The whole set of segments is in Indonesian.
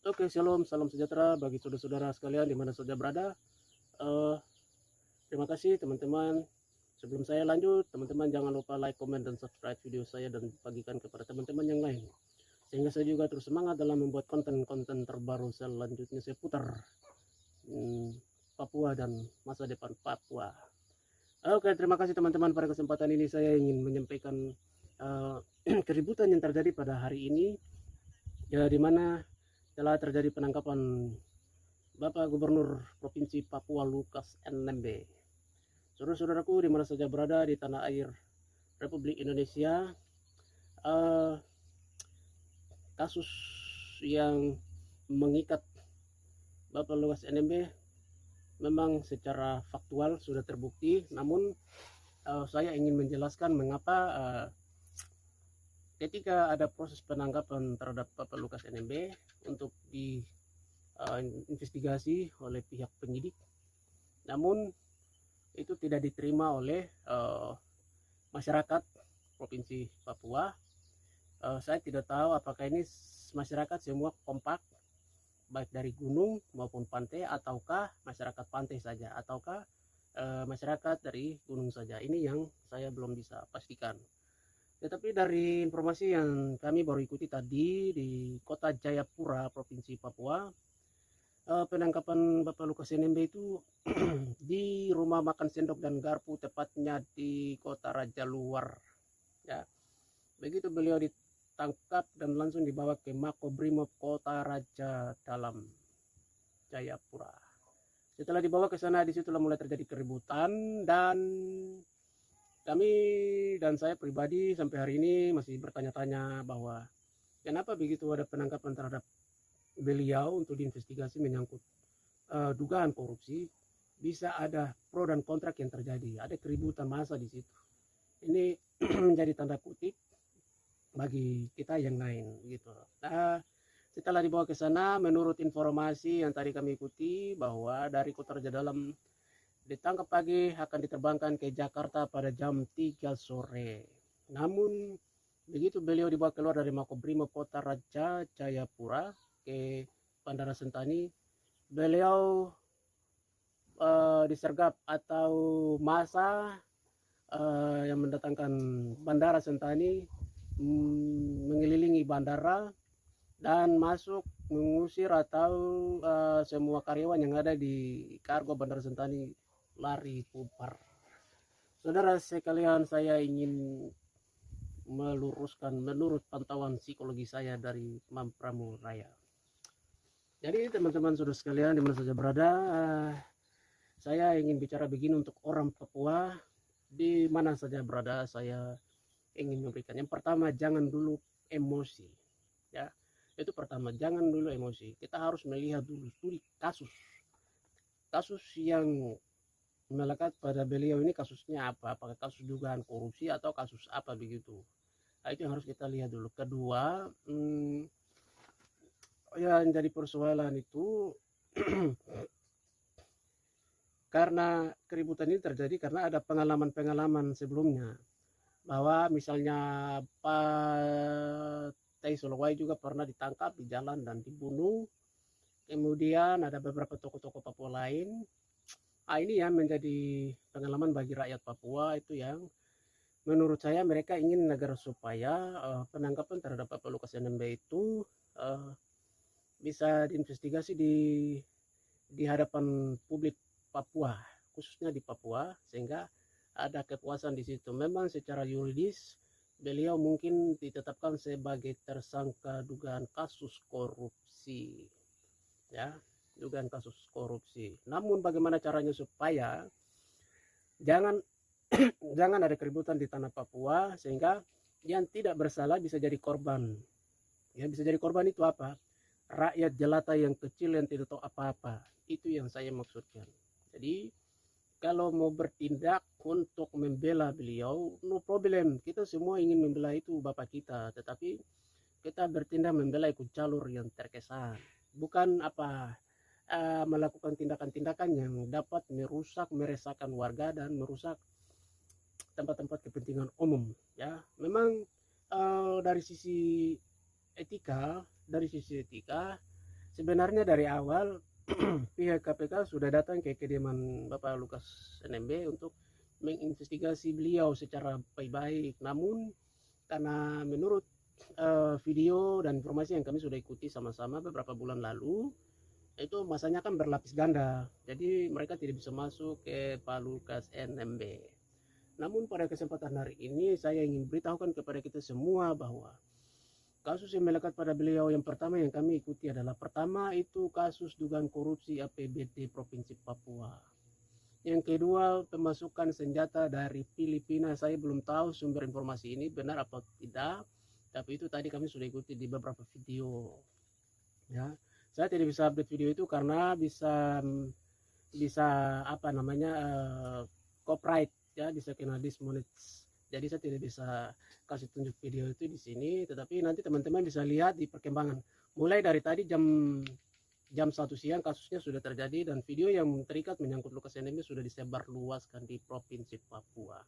Oke, shalom, salam sejahtera bagi saudara-saudara sekalian di mana saja berada. Eh, Terima kasih teman-teman. Sebelum saya lanjut, teman-teman jangan lupa like, comment, dan subscribe video saya dan bagikan kepada teman-teman yang lain. Sehingga saya juga terus semangat dalam membuat konten-konten terbaru selanjutnya saya putar Papua dan masa depan Papua. Oke, terima kasih teman-teman. Pada kesempatan ini saya ingin menyampaikan keributan yang terjadi pada hari ini, ya, di mana telah terjadi penangkapan Bapak Gubernur Provinsi Papua Lukas NMB. Saudara-saudaraku di mana saja berada di tanah air Republik Indonesia, kasus yang mengikat Bapak Lukas NMB memang secara faktual sudah terbukti, namun saya ingin menjelaskan mengapa ketika ada proses penangkapan terhadap Bapak Lukas NMB untuk diinvestigasi oleh pihak penyidik, namun itu tidak diterima oleh masyarakat Provinsi Papua. Saya tidak tahu apakah ini masyarakat semua kompak, baik dari gunung maupun pantai, ataukah masyarakat pantai saja, ataukah masyarakat dari gunung saja. Ini yang saya belum bisa pastikan. Tetapi dari informasi yang kami baru ikuti tadi di kota Jayapura, Provinsi Papua, penangkapan Bapak Lukas NMB itu di rumah makan Sendok dan Garpu, tepatnya di kota Raja Luar. Ya, begitu beliau ditangkap dan langsung dibawa ke Makobrimob Kota Raja Dalam Jayapura. Setelah dibawa ke sana, disitulah mulai terjadi keributan, dan kami dan saya pribadi sampai hari ini masih bertanya-tanya bahwa kenapa begitu ada penangkapan terhadap beliau untuk diinvestigasi menyangkut dugaan korupsi, bisa ada pro dan kontrak yang terjadi, ada keributan massa di situ. Ini menjadi tanda kutip bagi kita yang lain gitu. Nah, setelah dibawa ke sana, menurut informasi yang tadi kami ikuti bahwa dari Kota Raja Dalam ditangkap pagi, akan diterbangkan ke Jakarta pada jam 3 sore. Namun begitu beliau dibawa keluar dari Makobrimob Kota Raja Jayapura ke Bandara Sentani, beliau disergap atau massa yang mendatangkan Bandara Sentani mengelilingi bandara dan masuk mengusir atau semua karyawan yang ada di kargo Bandara Sentani lari bubar. Saudara sekalian, saya ingin meluruskan menurut pantauan psikologi saya dari Mampramu Raya. Jadi teman-teman saudara sekalian di mana saja berada, saya ingin bicara begini untuk orang Papua di mana saja berada. Saya ingin memberikan yang pertama, jangan dulu emosi, ya. Itu pertama, jangan dulu emosi. Kita harus melihat dulu studi kasus yang melekat pada beliau ini, kasusnya apa, apakah kasus dugaan korupsi atau kasus apa begitu. Nah, itu yang harus kita lihat dulu. Kedua, yang jadi persoalan itu karena keributan ini terjadi karena ada pengalaman-pengalaman sebelumnya, bahwa misalnya Pak Tai Solowai juga pernah ditangkap di jalan dan dibunuh. Kemudian ada beberapa tokoh-tokoh Papua lain. Nah, ini yang menjadi pengalaman bagi rakyat Papua, itu yang menurut saya mereka ingin agar supaya penangkapan terhadap Bapak Lukas NMB itu bisa diinvestigasi di hadapan publik Papua, khususnya di Papua, sehingga ada kepuasan di situ. Memang secara yuridis beliau mungkin ditetapkan sebagai tersangka dugaan kasus korupsi, ya, dugaan kasus korupsi. Namun bagaimana caranya supaya jangan jangan ada keributan di tanah Papua sehingga yang tidak bersalah bisa jadi korban. Ya, bisa jadi korban itu apa? Rakyat jelata yang kecil yang tidak tahu apa-apa. Itu yang saya maksudkan. Jadi kalau mau bertindak untuk membela beliau, no problem. Kita semua ingin membela itu bapak kita, tetapi kita bertindak membela ikut jalur yang terkesan. Bukan melakukan tindakan-tindakan yang dapat merusak, meresahkan warga dan merusak tempat-tempat kepentingan umum. Ya, memang dari sisi etika, sebenarnya dari awal pihak KPK sudah datang ke kediaman Bapak Lukas NMB untuk menginvestigasi beliau secara baik-baik. Namun karena menurut video dan informasi yang kami sudah ikuti sama-sama beberapa bulan lalu, itu masanya kan berlapis ganda. Jadi mereka tidak bisa masuk ke Pak Lukas NMB. Namun pada kesempatan hari ini saya ingin beritahukan kepada kita semua bahwa kasus yang melekat pada beliau yang pertama yang kami ikuti adalah pertama itu kasus dugaan korupsi APBD Provinsi Papua. Yang kedua pemasukan senjata dari Filipina. Saya belum tahu sumber informasi ini benar atau tidak, tapi itu tadi kami sudah ikuti di beberapa video. Ya, saya tidak bisa update video itu karena bisa apa namanya copyright ya, bisa kena dismonetisasi. Jadi saya tidak bisa kasih tunjuk video itu di sini, tetapi nanti teman-teman bisa lihat di perkembangan. Mulai dari tadi jam 1 siang kasusnya sudah terjadi dan video yang terikat menyangkut Lukas NMB sudah disebar luaskan di Provinsi Papua.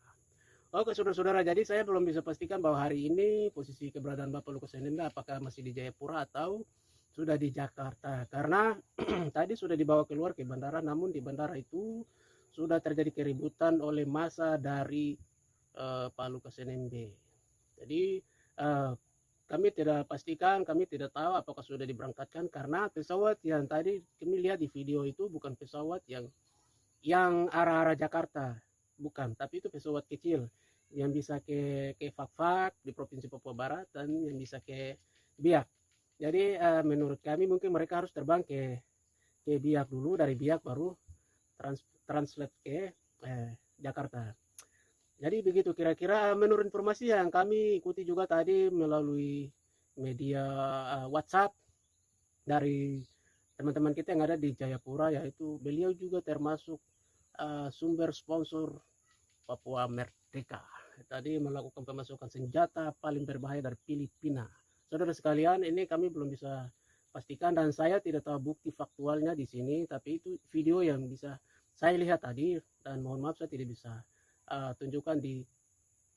Oke saudara-saudara, jadi saya belum bisa pastikan bahwa hari ini posisi keberadaan Bapak Lukas NMB apakah masih di Jayapura atau sudah di Jakarta. Karena tadi sudah dibawa keluar ke bandara, namun di bandara itu sudah terjadi keributan oleh massa dari Pak Lukas NMB. Jadi kami tidak pastikan, kami tidak tahu apakah sudah diberangkatkan karena pesawat yang tadi kami lihat di video itu bukan pesawat yang arah-arah Jakarta, bukan, tapi itu pesawat kecil yang bisa ke Fakfak di Provinsi Papua Barat dan yang bisa ke Biak. Jadi menurut kami mungkin mereka harus terbang ke Biak dulu, dari Biak baru translate ke Jakarta. Jadi begitu kira-kira menurut informasi yang kami ikuti juga tadi melalui media WhatsApp dari teman-teman kita yang ada di Jayapura, yaitu beliau juga termasuk sumber sponsor Papua Merdeka. Tadi melakukan pemasukan senjata paling berbahaya dari Filipina. Saudara sekalian, ini kami belum bisa pastikan dan saya tidak tahu bukti faktualnya di sini, tapi itu video yang bisa saya lihat tadi dan mohon maaf saya tidak bisa tunjukkan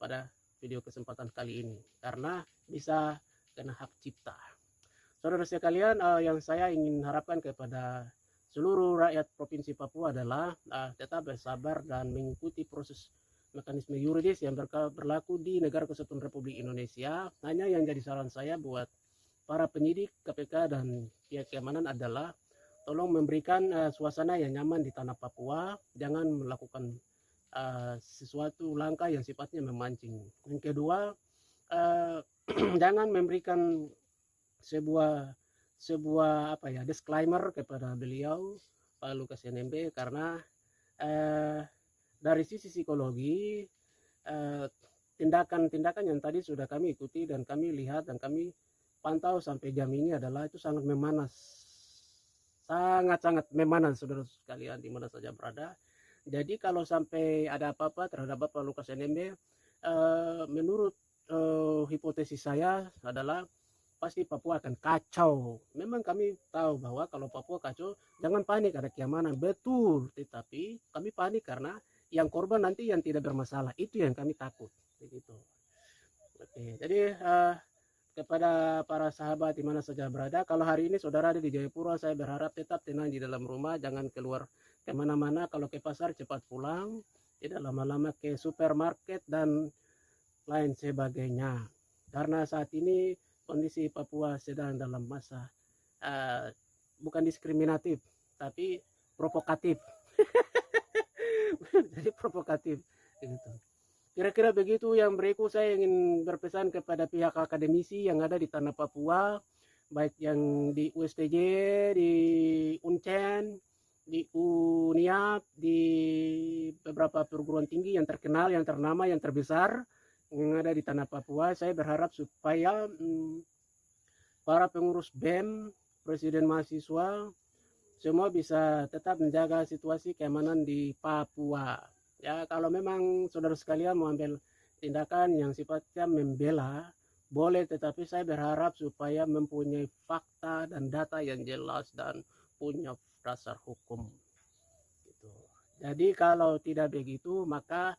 pada video kesempatan kali ini karena bisa kena hak cipta. Saudara sekalian, yang saya ingin harapkan kepada seluruh rakyat Provinsi Papua adalah tetap bersabar dan mengikuti proses mekanisme yuridis yang berlaku di Negara Kesatuan Republik Indonesia. Hanya yang jadi saran saya buat para penyidik KPK dan pihak keamanan adalah tolong memberikan suasana yang nyaman di tanah Papua, jangan melakukan sesuatu langkah yang sifatnya memancing. Yang kedua, jangan memberikan sebuah disclaimer kepada beliau Pak Lukas NMB karena dari sisi psikologi tindakan-tindakan yang tadi sudah kami ikuti dan kami lihat dan kami pantau sampai jam ini adalah itu sangat memanas, sangat memanas saudara sekalian di mana saja berada. Jadi kalau sampai ada apa-apa terhadap Bapak Lukas NMB, menurut hipotesis saya adalah pasti Papua akan kacau. Memang kami tahu bahwa kalau Papua kacau, jangan panik ada keamanan, betul. Tetapi kami panik karena yang korban nanti yang tidak bermasalah, itu yang kami takut. Begitu. Oke, jadi kepada para sahabat di mana saja berada, kalau hari ini saudara ada di Jayapura, saya berharap tetap tenang di dalam rumah, jangan keluar kemana-mana. Kalau ke pasar cepat pulang, tidak lama-lama ke supermarket dan lain sebagainya. Karena saat ini kondisi Papua sedang dalam masa bukan diskriminatif, tapi provokatif. Jadi provokatif gitu. Kira-kira begitu. Yang berikut saya ingin berpesan kepada pihak akademisi yang ada di tanah Papua, baik yang di USTJ, di Uncen, di UNIAP, di beberapa perguruan tinggi yang terkenal, yang ternama, yang terbesar yang ada di tanah Papua. Saya berharap supaya para pengurus BEM, presiden mahasiswa, semua bisa tetap menjaga situasi keamanan di Papua. Ya, kalau memang saudara sekalian mau ambil tindakan yang sifatnya membela, boleh, tetapi saya berharap supaya mempunyai fakta dan data yang jelas dan punya dasar hukum. Gitu. Jadi kalau tidak begitu, maka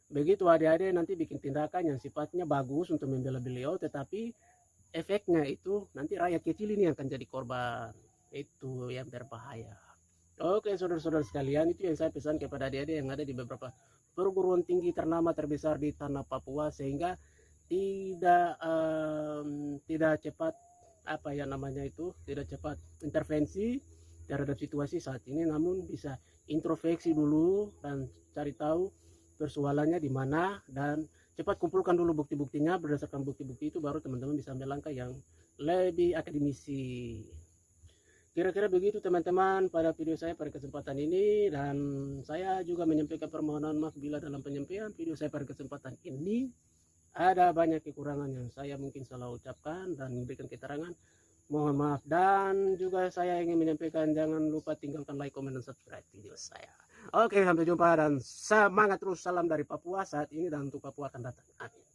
begitu adik-adik nanti bikin tindakan yang sifatnya bagus untuk membela beliau, tetapi efeknya itu nanti rakyat kecil ini akan jadi korban. Itu yang berbahaya. Oke, saudara-saudara sekalian, itu yang saya pesan kepada adik-adik yang ada di beberapa perguruan tinggi ternama terbesar di tanah Papua, sehingga tidak cepat tidak cepat intervensi terhadap situasi saat ini, namun bisa introspeksi dulu dan cari tahu persoalannya di mana, dan cepat kumpulkan dulu bukti-buktinya. Berdasarkan bukti-bukti itu baru teman-teman bisa ambil langkah yang lebih akademisi. Kira-kira begitu teman-teman pada video saya pada kesempatan ini, dan saya juga menyampaikan permohonan maaf bila dalam penyampaian video saya pada kesempatan ini ada banyak kekurangan yang saya mungkin salah ucapkan dan memberikan keterangan. Mohon maaf, dan juga saya ingin menyampaikan jangan lupa tinggalkan like, comment, dan subscribe video saya. Oke, sampai jumpa dan semangat terus. Salam dari Papua saat ini dan untuk Papua akan datang. Amin.